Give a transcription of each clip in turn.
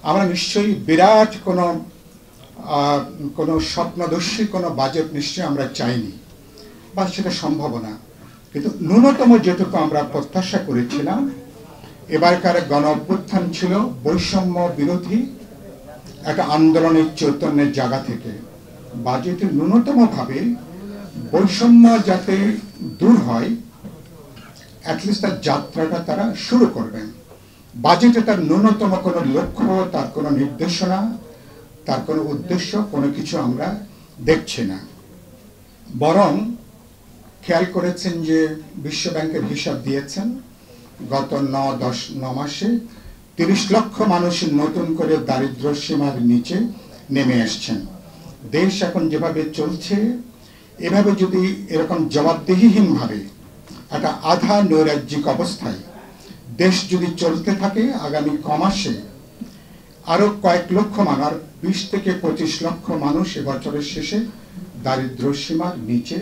আমরা নিশ্চয়ই বিরাট কোনো স্বপ্নদর্শী কোনো বাজেট নিশ্চয়ই আমরা চাইনি বা সেটা সম্ভব না, কিন্তু ন্যূনতম যেটুকু আমরা প্রত্যাশা করেছিলাম, এবারকার গণ অভ্যুত্থান ছিল বৈষম্য বিরোধী একটা আন্দোলনের চৈতন্যের জায়গা থেকে বাজেটে ন্যূনতমভাবে বৈষম্য যাতে দূর হয়, অ্যাটলিস্ট তার যাত্রাটা তারা শুরু করবেন। বাজেটে তার ন্যূনতম কোনো লক্ষ্য, তার কোনো নির্দেশনা, তার কোনো উদ্দেশ্য, কোনো কিছু আমরা দেখছি না। বরং খেয়াল করেছেন যে বিশ্ব ব্যাংকের হিসাব দিয়েছেন গত 9 মাসে 30 লক্ষ মানুষ নতুন করে দারিদ্র সীমার নিচে নেমে আসছেন। দেশ এখন যেভাবে চলছে, এভাবে যদি এরকম জবাবদিহিহীনভাবে একটা আধা নৈরাজ্যিক অবস্থায় দেশ যদি চলতে থাকে, আগামী কমাসে আরো কয়েক লক্ষ মানুষ, আর 20 থেকে 25 লক্ষ মানুষ এবছরের শেষে দারিদ্র সীমার নিচে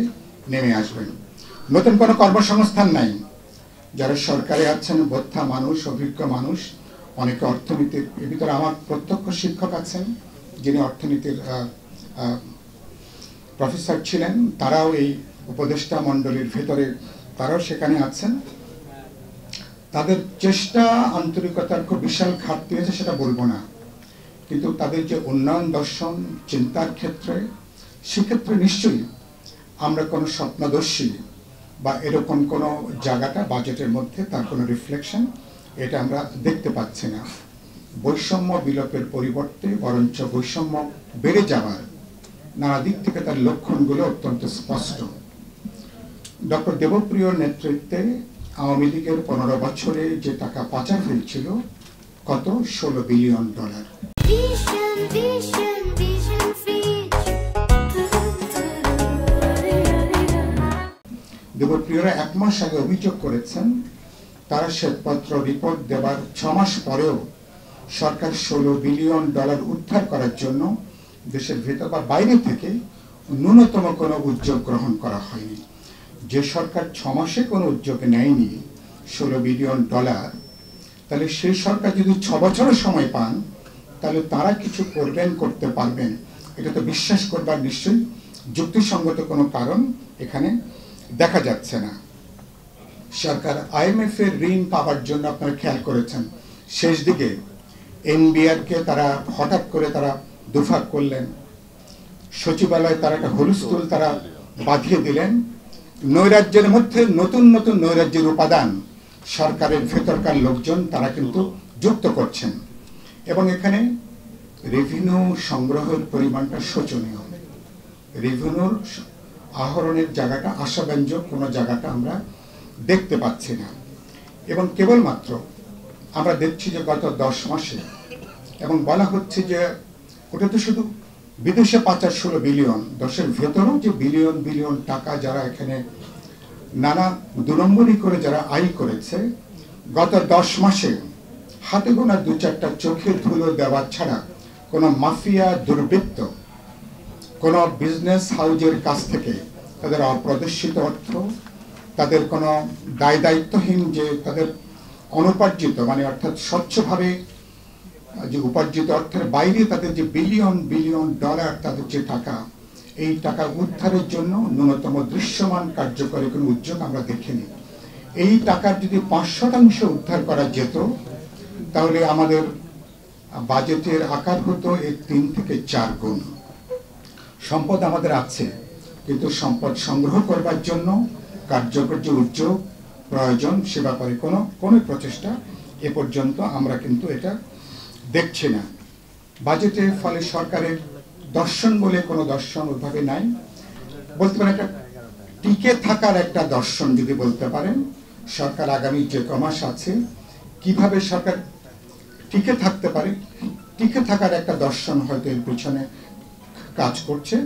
নেমে আসবেন। নতুন কোনো কর্মসংস্থান নাই। যারা সরকারে আছেন বোদ্ধা মানুষ, অভিজ্ঞ মানুষ, অনেকে অর্থনীতির, এর ভিতরে আমার প্রত্যক্ষ শিক্ষক আছেন যিনি অর্থনীতির প্রফেসর ছিলেন, তারাও এই উপদেষ্টা মণ্ডলীর ভেতরে তারাও সেখানে আছেন। তাদের চেষ্টা আন্তরিকতার খুব বিশাল ঘাটতি আছে, সেটা বলবো না, কিন্তু তাদের যে উন্নয়ন দর্শন চিন্তার ক্ষেত্রে, সেক্ষেত্রে নিশ্চয়ই আমরা কোনো স্বপ্নদর্শী বা এরকম কোনো জায়গাটা বাজেটের মধ্যে তার কোনো রিফ্লেকশন এটা আমরা দেখতে পাচ্ছি না। বৈষম্য বিলোপের পরিবর্তে বরঞ্চ বৈষম্য বেড়ে যাওয়ার নানা দিক থেকে তার লক্ষণগুলো অত্যন্ত স্পষ্ট। ডক্টর দেবপ্রিয়র নেতৃত্বে আওয়ামী লীগের 15 বছরে যে টাকা পাচার হয়েছিল কত $16 বিলিয়ন। দেবপ্রিয়রা 1 মাস আগে অভিযোগ করেছেন তারা শ্বেতপত্র রিপোর্ট দেবার 6 মাস পরেও সরকার $16 বিলিয়ন উদ্ধার করার জন্য দেশের ভেতর বা বাইরে থেকে ন্যূনতম কোনো উদ্যোগ গ্রহণ করা হয়নি। যে সরকার 6 মাসে কোনো উদ্যোগ নেয়নি $16 বিলিয়ন, তাহলে সেই সরকার যদি 6 বছরের সময় পান, তাহলে তারা কিছু করবেন, করতে পারবেন, এটা তো বিশ্বাস করবার নিশ্চয়ই যুক্তিসঙ্গত কোনো কারণ এখানে দেখা যাচ্ছে না। সরকার IMF এর ঋণ পাওয়ার জন্য আপনারা খেয়াল করেছেন শেষ দিকে NBR কে তারা হঠাৎ করে তারা দুফাক করলেন, সচিবালয়ে তারা একটা হুলস্থুল তারা বাঁধিয়ে দিলেন। নৈরাজ্যের মধ্যে নতুন নতুন নৈরাজ্যের উপাদান সরকারের ভেতরকার লোকজন তারা কিন্তু যুক্ত করছেন, এবং এখানে রেভিনিউ সংগ্রহের পরিমাণটা শোচনীয়। রেভিনিউর আহরণের জায়গাটা আশাব্যঞ্জক কোনো জায়গাটা আমরা দেখতে পাচ্ছি না। এবং কেবলমাত্র আমরা দেখছি যে গত 10 মাসে, এবং বলা হচ্ছে যে ওটা তো শুধু বিদেশে পাচার 16 বিলিয়ন, দেশের ভেতরেও যে বিলিয়ন বিলিয়ন টাকা যারা এখানে নানা দুনম্বরি করে যারা আয় করেছে, গত 10 মাসে হাতে গোনা 2-4টা চোখে ধুলো দেওয়া ছাড়া কোনো মাফিয়া দুর্বৃত্ত কোনো বিজনেস হাউজের কাছ থেকে তাদের অপ্রদর্শিত অর্থ, তাদের কোনো দায়িত্বহীন যে তাদের অনুপার্জিত মানে অর্থাৎ স্বচ্ছভাবে যে উপার্জিত অর্থের বাইরে তাদের যে বিলিয়ন বিলিয়ন ডলার তাদের যে টাকা, এই টাকা উদ্ধারের জন্য ন্যূনতম দৃশ্যমান কার্যকরী কোনো উদ্যোগ আমরা দেখিনি। এই টাকার যদি 5% উদ্ধার করা যেত, তাহলে আমাদের বাজেটের আকার হতো এর 3 থেকে 4 গুণ। সম্পদ আমাদের আছে, কিন্তু সম্পদ সংগ্রহ করবার জন্য কার্যকর যে উদ্যোগ প্রয়োজন, সে ব্যাপারে কোনো প্রচেষ্টা এ পর্যন্ত আমরা কিন্তু এটা দেখছি না বাজেটে। ফলে সরকারের দর্শন বলে কোনো দর্শন ওইভাবে নাই, বলতে পারেন একটা টিকে থাকার একটা দর্শন যদি বলতে পারেন। সরকার আগামী যে কমাস আছে কিভাবে সরকার টিকে থাকতে পারে, টিকে থাকার একটা দর্শন হয়তো এর পিছনে কাজ করছে।